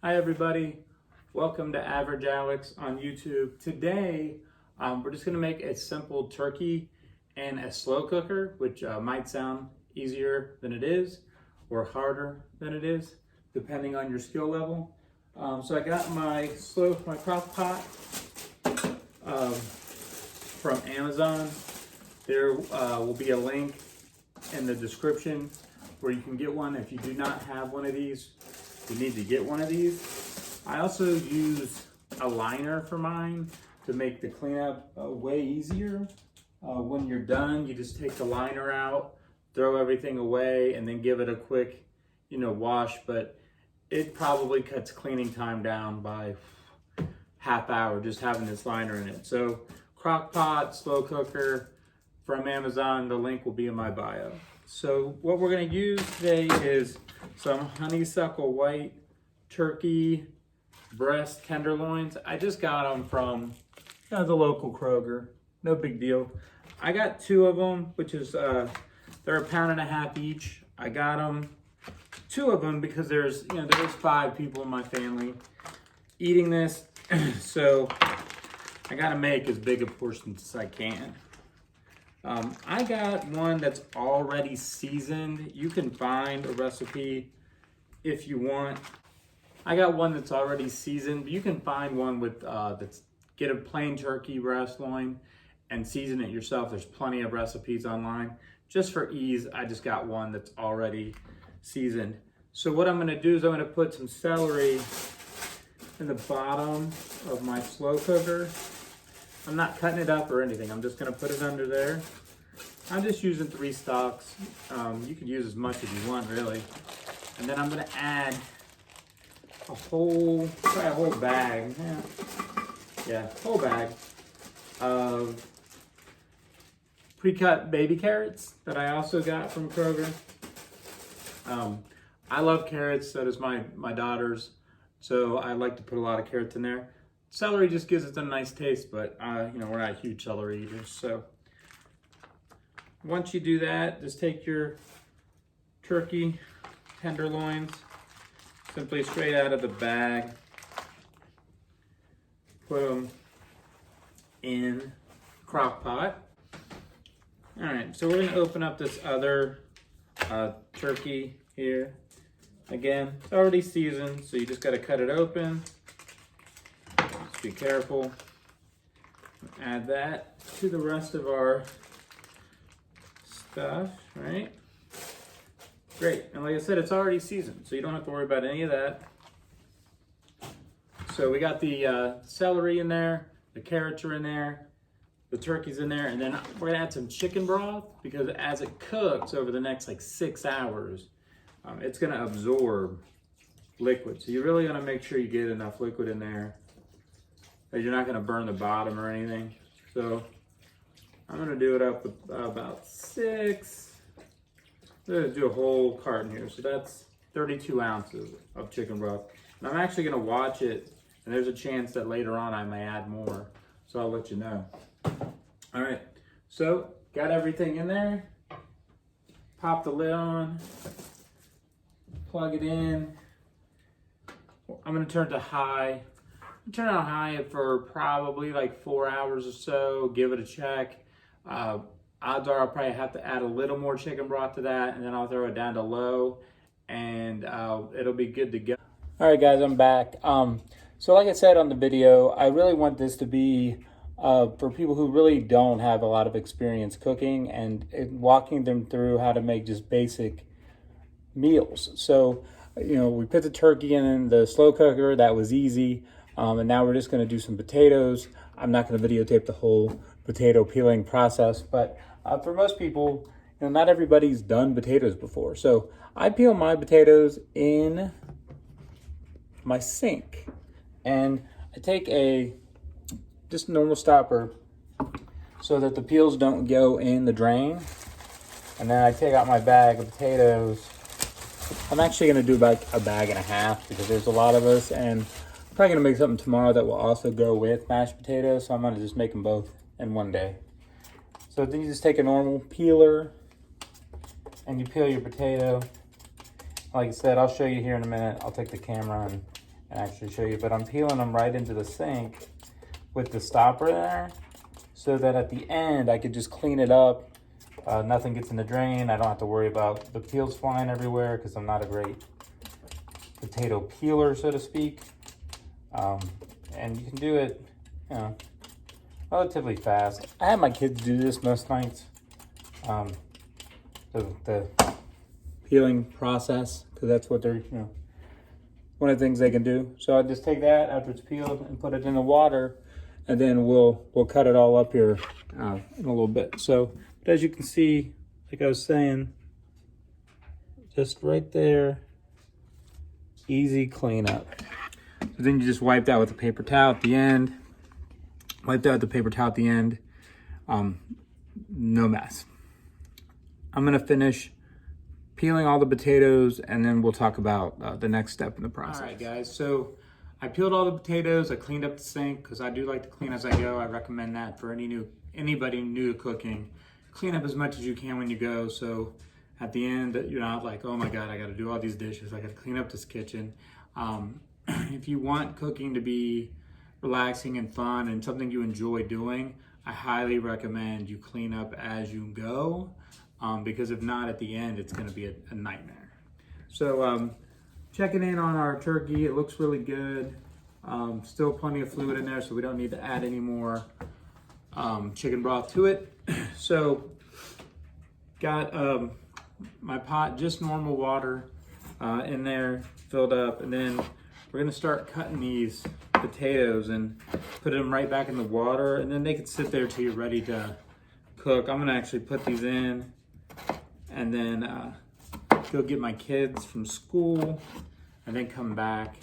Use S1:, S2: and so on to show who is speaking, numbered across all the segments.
S1: Hi everybody, welcome to Average Alex on YouTube. Today we're just going to make a simple turkey in a slow cooker, which might sound easier than it is or harder than it is, depending on your skill level. So I got my crock pot from Amazon. There will be a link in the description where you can get one. If you do not have one of these, you need to get one of these. I also use a liner for mine to make the cleanup way easier. When you're done, you just take the liner out, throw everything away, and then give it a quick, wash. But it probably cuts cleaning time down by half hour just having this liner in it. So crock pot, slow cooker from Amazon. The link will be in my bio. So what we're going to use today is some honeysuckle white turkey breast tenderloins. I just got them from the local Kroger. No big deal. I got 2 of them, which is they're £1.50 pounds each. I got them 2 of them because there's 5 people in my family eating this, so I gotta make as big a portion as I can. I got one that's already seasoned. You can find a recipe if you want. I got one that's already seasoned, but you can find one with get a plain turkey breast loin and season it yourself. There's plenty of recipes online. Just for ease, I just got one that's already seasoned. So what I'm gonna do is I'm gonna put some celery in the bottom of my slow cooker. I'm not cutting it up or anything. I'm just gonna put it under there. I'm just using 3 stalks. You could use as much as you want, really. And then I'm gonna add probably a whole bag. Whole bag of pre-cut baby carrots that I also got from Kroger. I love carrots, so does my daughters. So I like to put a lot of carrots in there. Celery just gives it a nice taste, but we're not huge celery eaters. So once you do that, just take your turkey tenderloins, simply straight out of the bag, put them in the crock pot. All right, so we're gonna open up this other turkey here. Again, it's already seasoned, so you just gotta cut it open. Just be careful. Add that to the rest of our stuff, right? Great, and like I said, it's already seasoned, so you don't have to worry about any of that. So we got the celery in there, the carrots are in there, the turkey's in there, and then we're gonna add some chicken broth because as it cooks over the next 6 hours, it's gonna absorb liquid. So you're really gonna make sure you get enough liquid in there that you're not gonna burn the bottom or anything. So I'm gonna do it up with about 6. I'm gonna do a whole carton here. So that's 32 ounces of chicken broth. And I'm actually gonna watch it, and there's a chance that later on I may add more. So I'll let you know. All right, so got everything in there. Pop the lid on, plug it in. I'm gonna turn it to high. Turn it on high for probably 4 hours or so. Give it a check. Odds are I'll probably have to add a little more chicken broth to that, and then I'll throw it down to low, and it'll be good to go. All right, guys, I'm back. So like I said on the video, I really want this to be for people who really don't have a lot of experience cooking and walking them through how to make just basic meals. So, we put the turkey in the slow cooker. That was easy. And now we're just going to do some potatoes. I'm not going to videotape the whole potato peeling process, but for most people, not everybody's done potatoes before. So I peel my potatoes in my sink, and I take just a normal stopper so that the peels don't go in the drain. And then I take out my bag of potatoes. I'm actually going to do about a bag and a half because there's a lot of us, and I'm probably going to make something tomorrow that will also go with mashed potatoes. So I'm going to just make them both in one day. So then you just take a normal peeler and you peel your potato. Like I said, I'll show you here in a minute. I'll take the camera and actually show you, but I'm peeling them right into the sink with the stopper there, so that at the end I could just clean it up. Nothing gets in the drain. I don't have to worry about the peels flying everywhere because I'm not a great potato peeler, so to speak. And you can do it, you know, relatively fast. I have my kids do this most nights. The peeling process, because that's what they're, you know, one of the things they can do. So I just take that after it's peeled and put it in the water, and then we'll cut it all up here in a little bit. So, but as you can see, like I was saying, just right there, easy cleanup. So then you just wipe that with a paper towel at the end. Wipe that with the paper towel at the end. No mess. I'm gonna finish peeling all the potatoes, and then we'll talk about the next step in the process. All right, guys, so I peeled all the potatoes. I cleaned up the sink because I do like to clean as I go. I recommend that for anybody new to cooking. Clean up as much as you can when you go, so at the end you're not like, oh my God, I gotta do all these dishes. I gotta clean up this kitchen. If you want cooking to be relaxing and fun and something you enjoy doing, I highly recommend you clean up as you go, because if not, at the end, it's gonna be a nightmare. So checking in on our turkey, it looks really good. Still plenty of fluid in there, so we don't need to add any more chicken broth to it. So got my pot, just normal water in there, filled up, and then we're gonna start cutting these potatoes and put them right back in the water, and then they can sit there till you're ready to cook. I'm gonna actually put these in and then go get my kids from school and then come back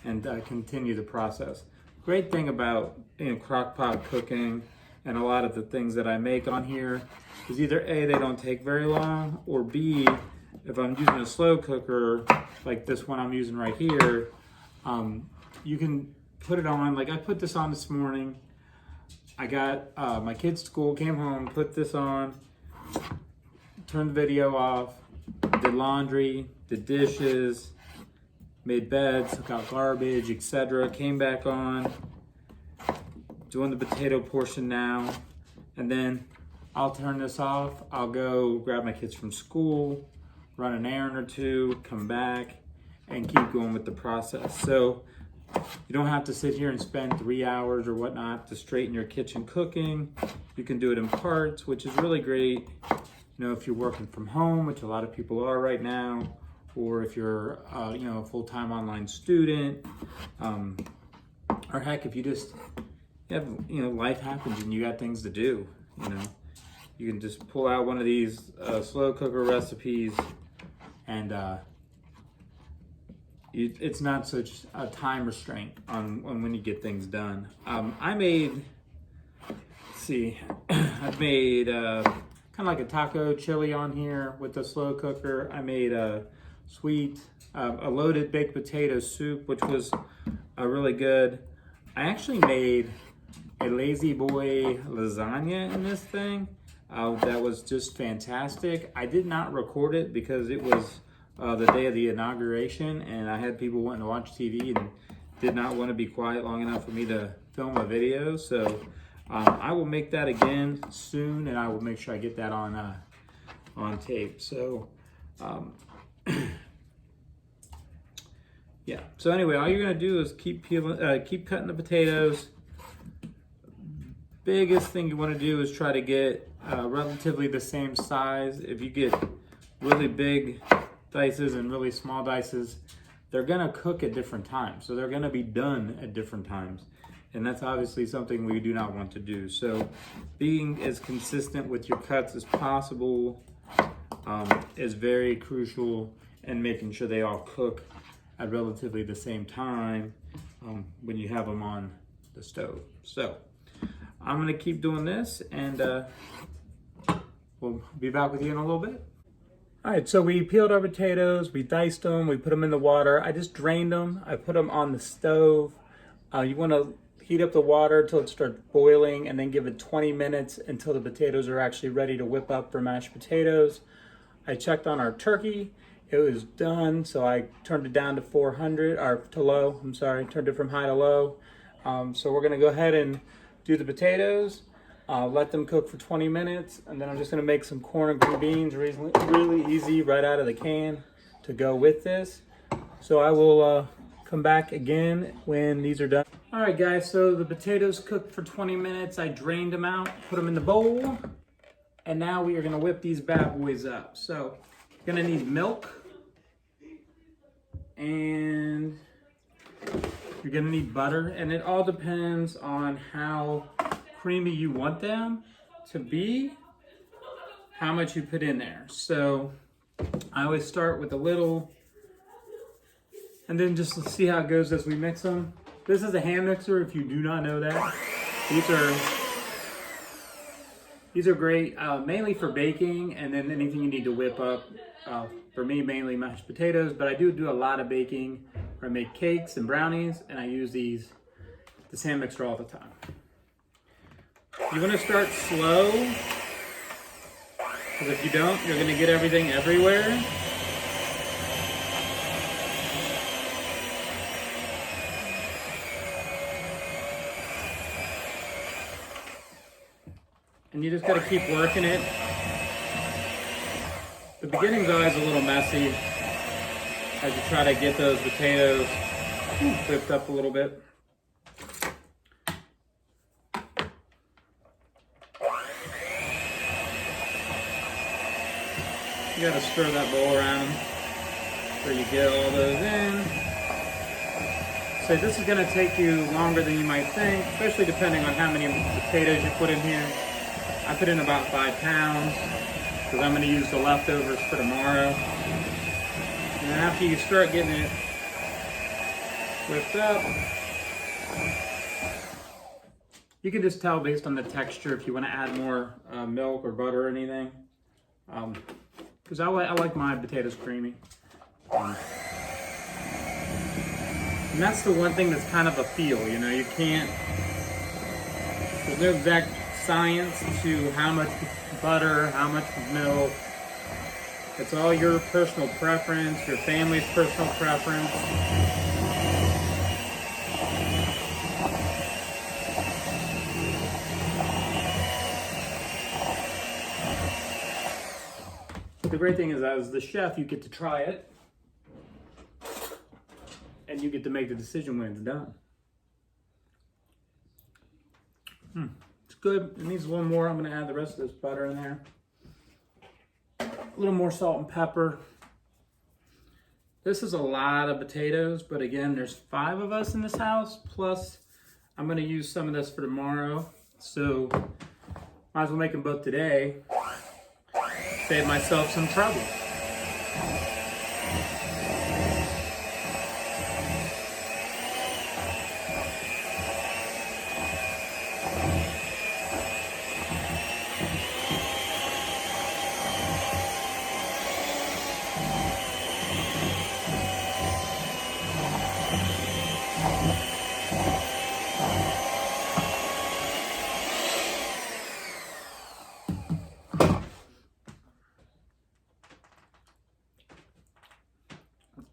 S1: and continue the process. Great thing about, you know, crock pot cooking and a lot of the things that I make on here is either A, they don't take very long, or B, if I'm using a slow cooker like this one I'm using right here, you can put it on. Like I put this on this morning. I got my kids to school, came home, put this on, turned the video off, did laundry, did dishes, made beds, took out garbage, etc. Came back on, doing the potato portion now, and then I'll turn this off. I'll go grab my kids from school, run an errand or two, come back, and keep going with the process. So you don't have to sit here and spend 3 hours or whatnot to straighten your kitchen cooking. You can do it in parts, which is really great. You know, if you're working from home, which a lot of people are right now, or if you're, you know, a full-time online student, or heck, if you just have, you know, life happens and you got things to do, you know, you can just pull out one of these slow cooker recipes, and it's not such a time restraint on when you get things done. I made, let's see, I've made kind of like a taco chili on here with the slow cooker. I made a loaded baked potato soup, which was really good. I actually made a lazy boy lasagna in this thing. That was just fantastic. I did not record it because it was the day of the inauguration, and I had people wanting to watch TV and did not want to be quiet long enough for me to film a video. So I will make that again soon, and I will make sure I get that on tape. So yeah. So anyway, all you're gonna do is keep cutting the potatoes. Biggest thing you want to do is try to get relatively the same size. If you get really big dices and really small dices, they're gonna cook at different times. So they're gonna be done at different times. And that's obviously something we do not want to do. So being as consistent with your cuts as possible is very crucial, and making sure they all cook at relatively the same time when you have them on the stove. So I'm gonna keep doing this, and we'll be back with you in a little bit. All right, so we peeled our potatoes, we diced them, we put them in the water. I just drained them, I put them on the stove. You wanna heat up the water until it starts boiling, and then give it 20 minutes until the potatoes are actually ready to whip up for mashed potatoes. I checked on our turkey, it was done, so I turned it down to 400, or to low, I'm sorry, turned it from high to low. So we're gonna go ahead and do the potatoes, let them cook for 20 minutes, and then I'm just gonna make some corn and green beans, really easy, right out of the can to go with this. So I will come back again when these are done. All right guys, so the potatoes cooked for 20 minutes. I drained them out, put them in the bowl, and now we are gonna whip these bad boys up. So you're gonna need milk, and you're gonna need butter, and it all depends on how creamy you want them to be, how much you put in there. So I always start with a little, and then just see how it goes as we mix them. This is a hand mixer, if you do not know that. These are great, mainly for baking, and then anything you need to whip up. For me, mainly mashed potatoes, but I do a lot of baking where I make cakes and brownies, and I use this hand mixer all the time. You want to start slow, because if you don't, you're going to get everything everywhere. And you just got to keep working it. The beginning's always a little messy as you try to get those potatoes whipped up a little bit. You got to stir that bowl around so you get all those in. So this is going to take you longer than you might think, especially depending on how many potatoes you put in here. I put in about 5 pounds because I'm going to use the leftovers for tomorrow. And then after you start getting it whipped up, you can just tell based on the texture if you want to add more milk or butter or anything. Because I like my potatoes creamy. And that's the one thing that's kind of a feel, you know, you can't, there's no exact science to how much butter, how much milk. It's all your personal preference, your family's personal preference. But the great thing is, as the chef, you get to try it, and you get to make the decision when it's done. It's good. It needs a little more. I'm going to add the rest of this butter in there. A little more salt and pepper. This is a lot of potatoes, but again, there's 5 of us in this house, plus I'm going to use some of this for tomorrow. So might as well make them both today. Save myself some trouble.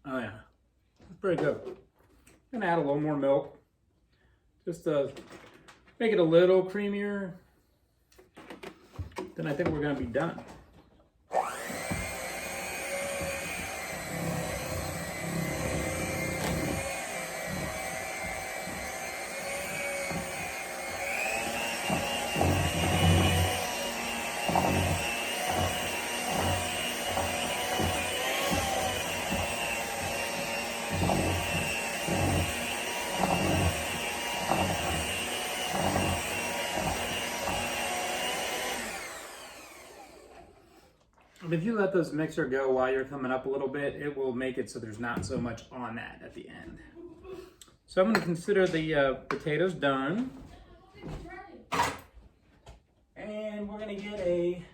S1: Oh yeah, it's pretty good. I'm gonna add a little more milk, just to make it a little creamier. Then I think we're gonna be done. If you let those mixer go while you're coming up a little bit, it will make it so there's not so much on that at the end. So I'm going to consider the potatoes done. And we're going to get a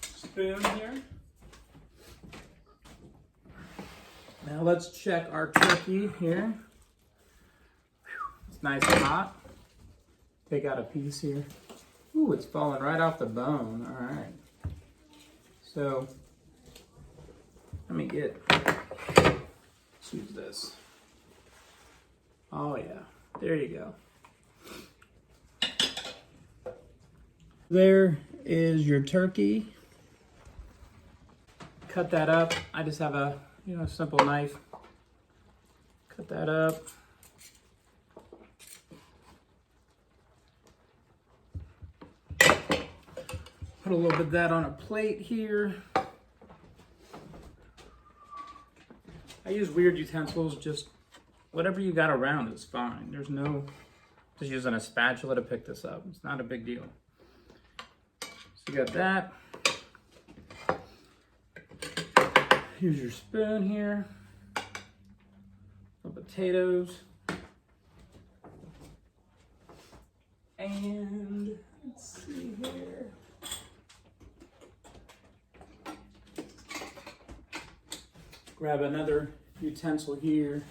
S1: spoon here. Now let's check our turkey here. It's nice and hot. Take out a piece here. Ooh, it's falling right off the bone. All right. So Let me get, let's use this. Oh yeah, there you go. There is your turkey. Cut that up. I just have a, simple knife. Cut that up. Put a little bit of that on a plate here. I use weird utensils, just whatever you got around is fine. There's no, just using a spatula to pick this up. It's not a big deal. So you got that. Here's your spoon here. The potatoes. And let's see here. Grab another utensil here.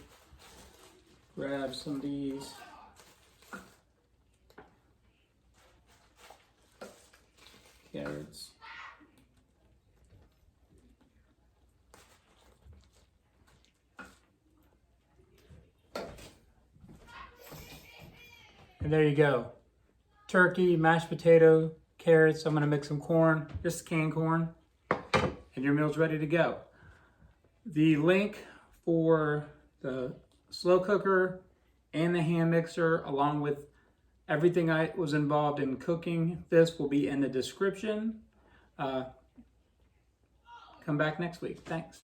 S1: Grab some of these. Carrots. And there you go. Turkey, mashed potato, carrots. I'm gonna mix some corn, just canned corn, and your meal's ready to go. The link for the slow cooker and the hand mixer, along with everything I was involved in cooking this, will be in the description. Come back next week. Thanks.